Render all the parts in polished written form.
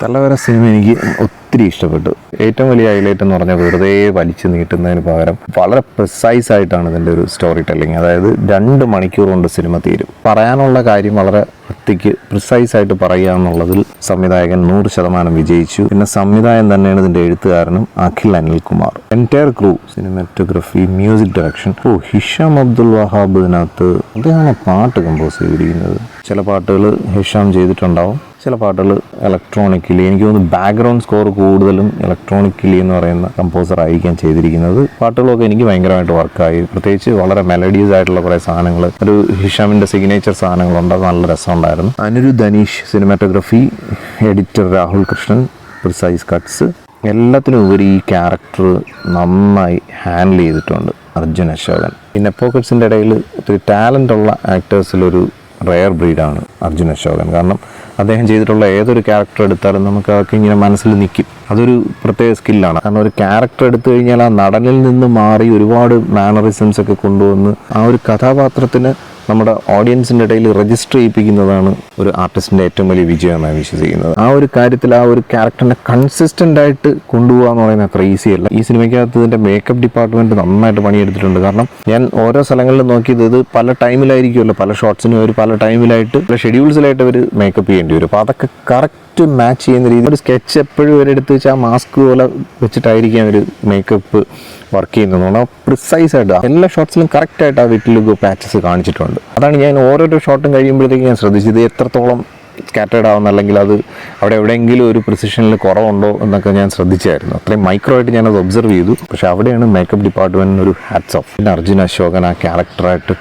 തലവര cinema എനിക്ക് ഒത്തിരി ഇഷ്ടപ്പെട്ടു. ഏറ്റവും വലിയ ഹൈലൈറ്റ് എന്ന് പറഞ്ഞാൽ വെറുതെ വലിച്ചു നീട്ടുന്നതിന് പകരം വളരെ പ്രിസൈസ് ആയിട്ടാണ് ഇതിൻ്റെ ഒരു സ്റ്റോറി ടെല്ലിങ്. അതായത് 2 മണിക്കൂർ കൊണ്ട് സിനിമ തീരും. പറയാനുള്ള കാര്യം വളരെ വൃത്തിക്ക് പ്രിസൈസ് ആയിട്ട് പറയുക എന്നുള്ളതിൽ സംവിധായകൻ 100% വിജയിച്ചു. പിന്നെ സംവിധായകൻ തന്നെയാണ് ഇതിൻ്റെ എഴുത്തുകാരനും, Akhil Anilkumar. Entire crew, cinematography, music direction. Hisham Abdul Wahab ഇതിനകത്ത് അദ്ദേഹമാണ് പാട്ട് കമ്പോസ് ചെയ്തിരിക്കുന്നത്. ചില പാട്ടുകൾ ഹിഷാം ചെയ്തിട്ടുണ്ടാവും, ചില പാട്ടുകൾ ഇലക്ട്രോണിക്കലി. എനിക്ക് തോന്നുന്നു ബാക്ക്ഗ്രൗണ്ട് സ്കോർ കൂടുതലും ഇലക്ട്രോണിക്കലി എന്ന് പറയുന്ന കമ്പോസർ ആയിരിക്കാൻ ചെയ്തിരിക്കുന്നത്. പാട്ടുകളൊക്കെ എനിക്ക് ഭയങ്കരമായിട്ട് വർക്കായി. പ്രത്യേകിച്ച് വളരെ മെലഡീസ് ആയിട്ടുള്ള കുറേ സാധനങ്ങൾ, ഒരു ഹിഷാമിൻ്റെ സിഗ്നേച്ചർ സാധനങ്ങളുണ്ട്. അത് നല്ല രസമുണ്ടായിരുന്നു. Anirudh Aneesh cinematography, editor Rahul Krishnan, precise cuts. എല്ലാത്തിനും ഉപരി ഈ ക്യാരക്ടർ നന്നായി ഹാൻഡിൽ ചെയ്തിട്ടുണ്ട് അർജുൻ അശോകൻ. ഈ നെപ്പോക്കറ്റ്സിൻ്റെ ഇടയിൽ ഒത്തിരി ടാലൻ്റ് ഉള്ള ആക്ടേഴ്സിലൊരു റെയർ ബ്രീഡാണ് അർജുൻ അശോകൻ. കാരണം അദ്ദേഹം ചെയ്തിട്ടുള്ള ഏതൊരു ക്യാരക്ടർ എടുത്താലും നമുക്ക് അതൊക്കെ ഇങ്ങനെ മനസ്സിൽ നിൽക്കും. അതൊരു പ്രത്യേക സ്കില്ലാണ്. കാരണം ഒരു ക്യാരക്ടർ എടുത്തു കഴിഞ്ഞാൽ ആ നടനിൽ നിന്ന് മാറി ഒരുപാട് മാനറിസംസ് ഒക്കെ കൊണ്ടുവന്ന് ആ ഒരു കഥാപാത്രത്തിന് നമ്മുടെ ഓഡിയൻസിൻ്റെ ഇടയിൽ രജിസ്റ്റർ ചെയ്യിപ്പിക്കുന്നതാണ് ഒരു ആർട്ടിസ്റ്റിൻ്റെ ഏറ്റവും വലിയ വിജയമായി വിശ്വസിക്കുന്നത്. ആ ഒരു കാര്യത്തിൽ ആ ഒരു ക്യാരക്ടറിനെ കൺസിസ്റ്റൻ്റ് ആയിട്ട് കൊണ്ടുപോകുക എന്ന് പറയുന്നത് അത്ര ഈസി അല്ല. ഈ സിനിമയ്ക്കകത്ത് ഇതിൻ്റെ മേക്കപ്പ് ഡിപ്പാർട്ട്മെൻറ്റ് നന്നായിട്ട് പണിയെടുത്തിട്ടുണ്ട്. കാരണം ഞാൻ ഓരോ സ്ഥലങ്ങളിലും നോക്കിയത് ഇത് പല ടൈമിലായിരിക്കുമല്ലോ, പല ഷോട്ട്സിനും അവർ പല ടൈമിലായിട്ട് പല ഷെഡ്യൂൾസിലായിട്ട് അവർ മേക്കപ്പ് ചെയ്യേണ്ടി വരും. അപ്പോൾ അതൊക്കെ കറക്റ്റ് മാച്ച് ചെയ്യുന്ന രീതിയിൽ ഒരു സ്കെച്ച് എപ്പോഴും ഒരെടുത്ത് വെച്ചാൽ ആ മാസ്ക് പോലെ വെച്ചിട്ടായിരിക്കും ഒരു മേക്കപ്പ് വർക്ക് ചെയ്യുന്നതാണ്. പ്രിസൈസ് ആയിട്ട് എല്ലാ ഷോട്ട്സിലും കറക്റ്റായിട്ട് ആ വീട്ടിൽ പാച്ചസ് കാണിച്ചിട്ടുണ്ട്. അതാണ് ഞാൻ ഓരോരോ ഷോട്ടും കഴിയുമ്പോഴത്തേക്ക് ഞാൻ ശ്രദ്ധിച്ചത് എത്രത്തോളം സ്കാറ്റേഡ് ആവുന്ന, അല്ലെങ്കിൽ അത് അവിടെ എവിടെയെങ്കിലും ഒരു പ്രിസിഷനിൽ കുറവുണ്ടോ എന്നൊക്കെ ഞാൻ ശ്രദ്ധിച്ചായിരുന്നു. അത്രയും മൈക്രോ ആയിട്ട് ഞാനത് ഒബ്സർവ് ചെയ്തു. പക്ഷേ അവിടെയാണ് മേക്കപ്പ് ഡിപ്പാർട്ട്മെൻറ്റിന് ഒരു ഹാറ്റ്സ് ഓഫ്. പിന്നെ അർജുൻ അശോകൻ ആ ക്യാരക്ടറായിട്ട്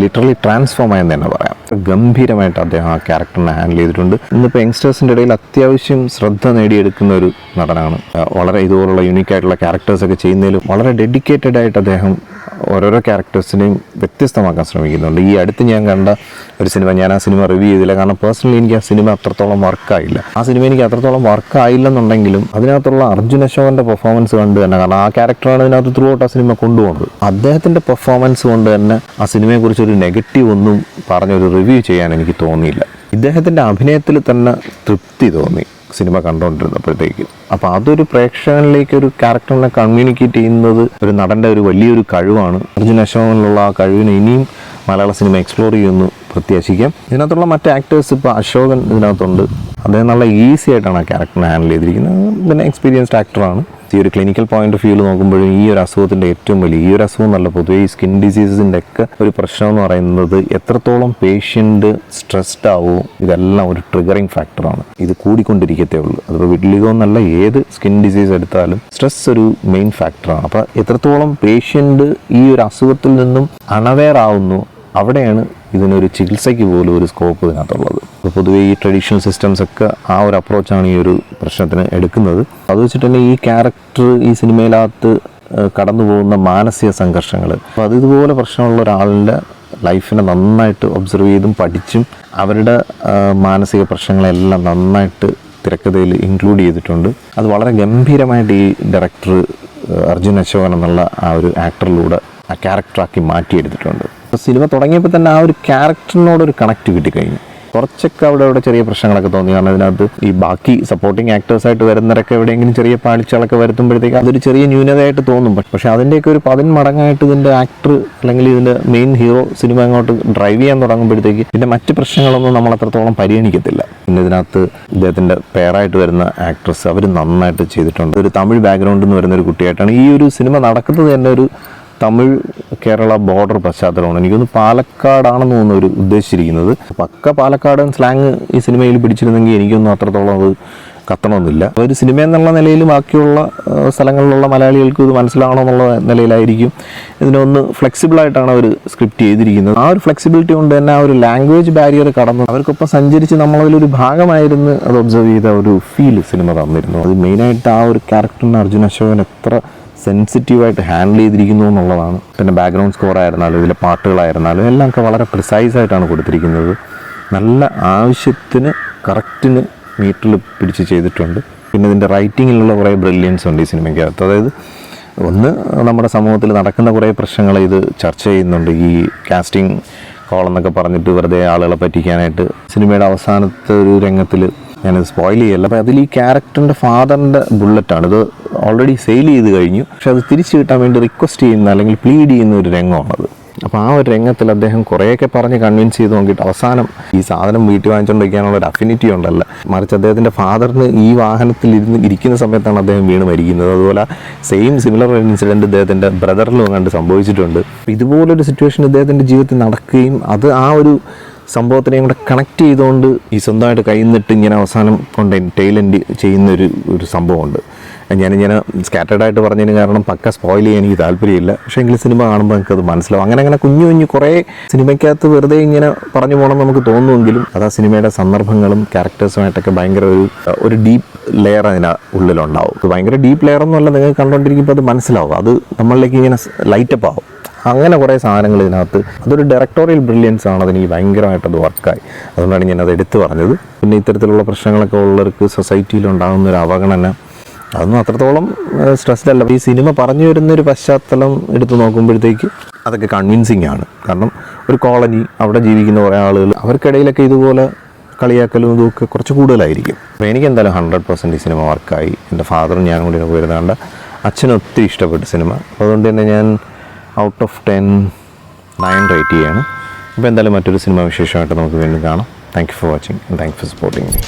ലിറ്ററലി ട്രാൻസ്ഫോം ആയെന്ന് തന്നെ പറയാം. ഗംഭീരമായിട്ട് അദ്ദേഹം ആ ക്യാരക്ടറിനെ ഹാൻഡിൽ ചെയ്തിട്ടുണ്ട്. ഇന്നിപ്പോൾ യങ്സ്റ്റേഴ്സിൻ്റെ ഇടയിൽ അത്യാവശ്യം ശ്രദ്ധ നേടിയെടുക്കുന്ന ഒരു നടനാണ്. വളരെ ഇതുപോലുള്ള യുണീക്കായിട്ടുള്ള ക്യാരക്ടേഴ്സൊക്കെ ചെയ്യുന്നതിലും വളരെ ഡെഡിക്കേറ്റഡ് ആയിട്ട് അദ്ദേഹം ഓരോരോ ക്യാരക്ടേഴ്സിനെയും വ്യത്യസ്തമാക്കാൻ ശ്രമിക്കുന്നുണ്ട്. ഈ അടുത്ത് ഞാൻ കണ്ട ഒരു സിനിമ, ഞാൻ ആ സിനിമ റിവ്യൂ ചെയ്തില്ല. കാരണം പേഴ്സണലി എനിക്ക് ആ സിനിമ അത്രത്തോളം വർക്കായില്ല. ആ സിനിമ എനിക്ക് അത്രത്തോളം വർക്കായില്ലെന്നുണ്ടെങ്കിലും അതിനകത്തുള്ള അർജുൻ അശോകൻ്റെ പെർഫോമൻസ് കണ്ട് തന്നെ, കാരണം ആ ക്യാരക്ടറാണ് ഇതിനകത്ത് ത്രൂ ഔട്ട് ആ സിനിമ കൊണ്ടുപോകുന്നത്. അദ്ദേഹത്തിൻ്റെ പെർഫോമൻസ് കൊണ്ട് തന്നെ ആ സിനിമയെക്കുറിച്ചൊരു നെഗറ്റീവ് ഒന്നും പറഞ്ഞൊരു റിവ്യൂ ചെയ്യാൻ എനിക്ക് തോന്നിയില്ല. ഇദ്ദേഹത്തിൻ്റെ അഭിനയത്തിൽ തന്നെ തൃപ്തി തോന്നി സിനിമ കണ്ടുകൊണ്ടിരുന്നപ്പോഴത്തേക്ക്. അപ്പോൾ അതൊരു പ്രേക്ഷകനിലേക്ക് ഒരു ക്യാരക്ടറിനെ കമ്മ്യൂണിക്കേറ്റ് ചെയ്യുന്നത് ഒരു നടൻ്റെ ഒരു വലിയൊരു കഴിവാണ്. അർജുൻ അശോകനിലുള്ള ആ കഴിവിനെ ഇനിയും മലയാള സിനിമ എക്സ്പ്ലോർ ചെയ്യുമെന്ന് പ്രത്യാശിക്കാം. ഇതിനകത്തുള്ള മറ്റ് ആക്ടേഴ്സ്, ഇപ്പോൾ അശോകൻ ഇതിനകത്തുണ്ട്. അദ്ദേഹം നല്ല ഈസി ആയിട്ടാണ് ആ ക്യാരക്ടറിനെ ഹാൻഡിൽ ചെയ്തിരിക്കുന്നത്. പിന്നെ എക്സ്പീരിയൻസ്ഡ് ആക്ടറാണ്. ഈ ഒരു ക്ലിനിക്കൽ പോയിന്റ് ഓഫ് വ്യൂവിൽ നോക്കുമ്പോഴും ഈ ഒരു അസുഖത്തിൻ്റെ ഏറ്റവും വലിയ, ഈ ഒരു അസുഖം എന്നല്ല, പൊതുവേ ഈ സ്കിൻ ഡിസീസസിൻ്റെ ഒക്കെ ഒരു പ്രശ്നം എന്ന് പറയുന്നത് എത്രത്തോളം പേഷ്യൻ്റ് സ്ട്രെസ്ഡ് ആവും, ഇതെല്ലാം ഒരു ട്രിഗറിങ് ഫാക്ടറാണ്. ഇത് കൂടിക്കൊണ്ടിരിക്കത്തേ ഉള്ളൂ. അതിപ്പോൾ വിഡ്ലിഗോ എന്നല്ല, ഏത് സ്കിൻ ഡിസീസ് എടുത്താലും സ്ട്രെസ് ഒരു മെയിൻ ഫാക്ടറാണ്. അപ്പോൾ എത്രത്തോളം പേഷ്യൻ്റ് ഈ ഒരു അസുഖത്തിൽ നിന്നും അണവെയർ ആവുന്നു, അവിടെയാണ് ഇതിനൊരു ചികിത്സയ്ക്ക് പോലും ഒരു സ്കോപ്പ് ഇതിനകത്തുള്ളത്. അപ്പോൾ പൊതുവേ ഈ ട്രഡീഷണൽ സിസ്റ്റംസ് ഒക്കെ ആ ഒരു അപ്രോച്ചാണ് ഈ ഒരു പ്രശ്നത്തിന് എടുക്കുന്നത്. അത് വെച്ചിട്ട് തന്നെ ഈ ക്യാരക്ടർ ഈ സിനിമയിലകത്ത് കടന്നു പോകുന്ന മാനസിക സംഘർഷങ്ങൾ, അപ്പോൾ അത് ഇതുപോലെ പ്രശ്നമുള്ള ഒരാളുടെ ലൈഫിനെ നന്നായിട്ട് ഒബ്സർവ് ചെയ്തും പഠിച്ചും അവരുടെ മാനസിക പ്രശ്നങ്ങളെല്ലാം നന്നായിട്ട് തിരക്കഥയിൽ ഇൻക്ലൂഡ് ചെയ്തിട്ടുണ്ട്. അത് വളരെ ഗംഭീരമായിട്ട് ഈ ഡയറക്ടർ അർജുൻ അശോകൻ എന്നുള്ള ആ ഒരു ആക്ടറിലൂടെ ആ ക്യാരക്ടറാക്കി മാറ്റിയെടുത്തിട്ടുണ്ട്. അപ്പോൾ സിനിമ തുടങ്ങിയപ്പോൾ തന്നെ ആ ഒരു ക്യാരക്ടറിനോടൊരു കണക്ട് കിട്ടിക്കഴിഞ്ഞു. കുറച്ചൊക്കെ അവിടെ ചെറിയ പ്രശ്നങ്ങളൊക്കെ തോന്നി. കാരണം അതിനകത്ത് ഈ ബാക്കി സപ്പോർട്ടിങ് ആക്ടേഴ്സായിട്ട് വരുന്നവരൊക്കെ എവിടെയെങ്കിലും ചെറിയ പാളിച്ചകളൊക്കെ വരുത്തുമ്പോഴത്തേക്ക് അതൊരു ചെറിയ ന്യൂനതയായിട്ട് തോന്നും. പക്ഷേ അതിൻ്റെയൊക്കെ ഒരു 10 മടങ്ങായിട്ട് ഇതിൻ്റെ ആക്ടർ അല്ലെങ്കിൽ ഇതിൻ്റെ മെയിൻ ഹീറോ സിനിമ അങ്ങോട്ട് ഡ്രൈവ് ചെയ്യാൻ തുടങ്ങുമ്പോഴത്തേക്ക് ഇതിൻ്റെ മറ്റ് പ്രശ്നങ്ങളൊന്നും നമ്മൾ അത്രത്തോളം പരിഗണിക്കത്തില്ല. പിന്നെ ഇതിനകത്ത് ഇദ്ദേഹത്തിൻ്റെ പെയറായിട്ട് വരുന്ന ആക്ട്രസ് അവർ നന്നായിട്ട് ചെയ്തിട്ടുണ്ട്. ഒരു തമിഴ് ബാക്ക്ഗ്രൗണ്ടിൽ നിന്ന് വരുന്ന ഒരു കുട്ടിയായിട്ടാണ് ഈ ഒരു സിനിമ നടക്കുന്നത്. തന്നെ ഒരു തമിഴ് കേരള ബോർഡർ പശ്ചാത്തലമാണ്. എനിക്കൊന്ന് പാലക്കാടാണെന്ന് തോന്നുന്നു ഒരു ഉദ്ദേശിച്ചിരിക്കുന്നത്. പക്ക പാലക്കാടൻ സ്ലാങ് ഈ സിനിമയിൽ പിടിച്ചിരുന്നെങ്കിൽ എനിക്കൊന്നും അത്രത്തോളം അത് കത്തണമെന്നില്ല. ഒരു സിനിമ എന്നുള്ള നിലയിൽ ബാക്കിയുള്ള സ്ഥലങ്ങളിലുള്ള മലയാളികൾക്ക് ഇത് മനസ്സിലാവണമെന്നുള്ള നിലയിലായിരിക്കും ഇതിനൊന്ന് ഫ്ലെക്സിബിളായിട്ടാണ് അവർ സ്ക്രിപ്റ്റ് ചെയ്തിരിക്കുന്നത്. ആ ഒരു ഫ്ലെക്സിബിലിറ്റി കൊണ്ട് തന്നെ ആ ഒരു ലാംഗ്വേജ് ബാരിയർ കടന്ന് അവർക്കൊപ്പം സഞ്ചരിച്ച് നമ്മളതിലൊരു ഭാഗമായിരുന്ന് അത് ഒബ്സർവ് ചെയ്ത ഒരു ഫീൽ സിനിമ തന്നിരുന്നു. അത് മെയിനായിട്ട് ആ ഒരു ക്യാരക്ടറിന് അർജുൻ അശോകൻ എത്ര സെൻസിറ്റീവായിട്ട് ഹാൻഡിൽ ചെയ്തിരിക്കുന്നു എന്നുള്ളതാണ്. പിന്നെ ബാക്ക്ഗ്രൗണ്ട് സ്കോർ ആയിരുന്നാലും ഇതിലെ പാട്ടുകളായിരുന്നാലും എല്ലാം ഒക്കെ വളരെ പ്രിസൈസായിട്ടാണ് കൊടുത്തിരിക്കുന്നത്. നല്ല ആവശ്യത്തിന് കറക്റ്റിന് മീറ്ററിൽ പിടിച്ച് ചെയ്തിട്ടുണ്ട്. പിന്നെ ഇതിൻ്റെ റൈറ്റിങ്ങിലുള്ള കുറേ ബ്രില്യൻസ് ഉണ്ട് ഈ സിനിമയ്ക്കകത്ത്. അതായത് ഒന്ന്, നമ്മുടെ സമൂഹത്തിൽ നടക്കുന്ന കുറേ പ്രശ്നങ്ങൾ ഇത് ചർച്ച ചെയ്യുന്നുണ്ട്. ഈ കാസ്റ്റിംഗ് കോൾ എന്നൊക്കെ പറഞ്ഞിട്ട് വെറുതെ ആളുകളെ പറ്റിക്കാനായിട്ട് സിനിമയുടെ അവസാനത്തെ ഒരു രംഗത്തിൽ ഞാനത് സ്പോയിൽ ചെയ്യല്ല. അപ്പോൾ അതിൽ ഈ ക്യാരക്ടറിൻ്റെ ഫാദറിൻ്റെ ബുള്ളറ്റാണ്. ഇത് ഓൾറെഡി സെയിൽ ചെയ്ത് കഴിഞ്ഞു, പക്ഷെ അത് തിരിച്ചു കിട്ടാൻ വേണ്ടി റിക്വസ്റ്റ് ചെയ്യുന്ന അല്ലെങ്കിൽ പ്ലീഡ് ചെയ്യുന്ന ഒരു രംഗമാണത്. അപ്പോൾ ആ ഒരു രംഗത്തിൽ അദ്ദേഹം കുറേയൊക്കെ പറഞ്ഞ് കൺവിൻസ് ചെയ്ത് നോക്കിയിട്ട് അവസാനം ഈ സാധനം വീട്ടിൽ വാങ്ങിച്ചുകൊണ്ടിരിക്കാനുള്ള ഒരു അഫിനിറ്റി ഉണ്ടല്ല, മറിച്ച് അദ്ദേഹത്തിൻ്റെ ഫാദറിന് ഈ വാഹനത്തിൽ ഇരിക്കുന്ന സമയത്താണ് അദ്ദേഹം വീണ് മരിക്കുന്നത്. അതുപോലെ സിമിലർ ഇൻസിഡൻറ്റ് ഇദ്ദേഹത്തിൻ്റെ ബ്രദറിലും കണ്ട് സംഭവിച്ചിട്ടുണ്ട്. ഇതുപോലൊരു സിറ്റുവേഷൻ ഇദ്ദേഹത്തിൻ്റെ ജീവിതത്തിൽ നടക്കുകയും അത് ആ ഒരു സംഭവത്തിനെയും കൂടെ കണക്ട് ചെയ്തുകൊണ്ട് ഈ സ്വന്തമായിട്ട് കയ്യിൽ നിന്നിട്ട് ഇങ്ങനെ അവസാനം കൊണ്ട് ടൈലൻഡ് ചെയ്യുന്ന ഒരു സംഭവമുണ്ട്. ഞാനിങ്ങനെ സ്കാറ്റേഡായിട്ട് പറഞ്ഞതിന് കാരണം പക്ക സ്പോയിൽ ചെയ്യാൻ എനിക്ക് താല്പര്യമില്ല. പക്ഷേ എങ്കിലും സിനിമ കാണുമ്പോൾ എനിക്കത് മനസ്സിലാവും. അങ്ങനെ കുഞ്ഞു കുറേ സിനിമയ്ക്കകത്ത് വെറുതെ ഇങ്ങനെ പറഞ്ഞു പോകണം നമുക്ക് തോന്നുമെങ്കിലും അത് ആ സിനിമയുടെ സന്ദർഭങ്ങളും ക്യാരക്ടേഴ്സുമായിട്ടൊക്കെ ഭയങ്കര ഒരു ഡീപ്പ് ലെയർ അതിന് ഉള്ളിലുണ്ടാവും. ഭയങ്കര ഡീപ്പ് ലെയർ ഒന്നുമല്ല, നിങ്ങൾക്ക് കണ്ടുകൊണ്ടിരിക്കുമ്പോൾ അത് മനസ്സിലാവും, അത് നമ്മളിലേക്ക് ഇങ്ങനെ ലൈറ്റപ്പ് ആവും. അങ്ങനെ കുറേ സാധനങ്ങൾ ഇതിനകത്ത്, അതൊരു ഡയറക്ടോറിയൽ ബ്രില്യൻസ് ആണ്. അതെനിക്ക് ഭയങ്കരമായിട്ടത് വർക്കായി. അതുകൊണ്ടാണ് ഞാനത് എടുത്തു പറഞ്ഞത്. പിന്നെ ഇത്തരത്തിലുള്ള പ്രശ്നങ്ങളൊക്കെ ഉള്ളവർക്ക് സൊസൈറ്റിയിലുണ്ടാകുന്ന ഒരു അവഗണന അതൊന്നും അത്രത്തോളം സ്ട്രെസ്ഡ് അല്ല. ഈ സിനിമ പറഞ്ഞു വരുന്നൊരു പശ്ചാത്തലം എടുത്ത് നോക്കുമ്പോഴത്തേക്ക് അതൊക്കെ കൺവിൻസിങ് ആണ്. കാരണം ഒരു കോളനി, അവിടെ ജീവിക്കുന്ന കുറേ ആളുകൾ, അവർക്കിടയിലൊക്കെ ഇതുപോലെ കളിയാക്കലും ഇതൊക്കെ കുറച്ച് കൂടുതലായിരിക്കും. അപ്പോൾ എനിക്ക് എന്തായാലും 100% ഈ സിനിമ വർക്കായി. എൻ്റെ ഫാദറും ഞാനും കൂടി പോയിരുന്നാണ്ട് അച്ഛനും ഒത്തിരി ഇഷ്ടപ്പെട്ട സിനിമ. അതുകൊണ്ട് തന്നെ ഞാൻ ഔട്ട് ഓഫ് 10 9 റേറ്റ് ചെയ്യാണ്. അപ്പോൾ എന്തായാലും മറ്റൊരു സിനിമ വിശേഷമായിട്ട് നമുക്ക് വീണ്ടും കാണാം. Thank you for watching and thank you for supporting me.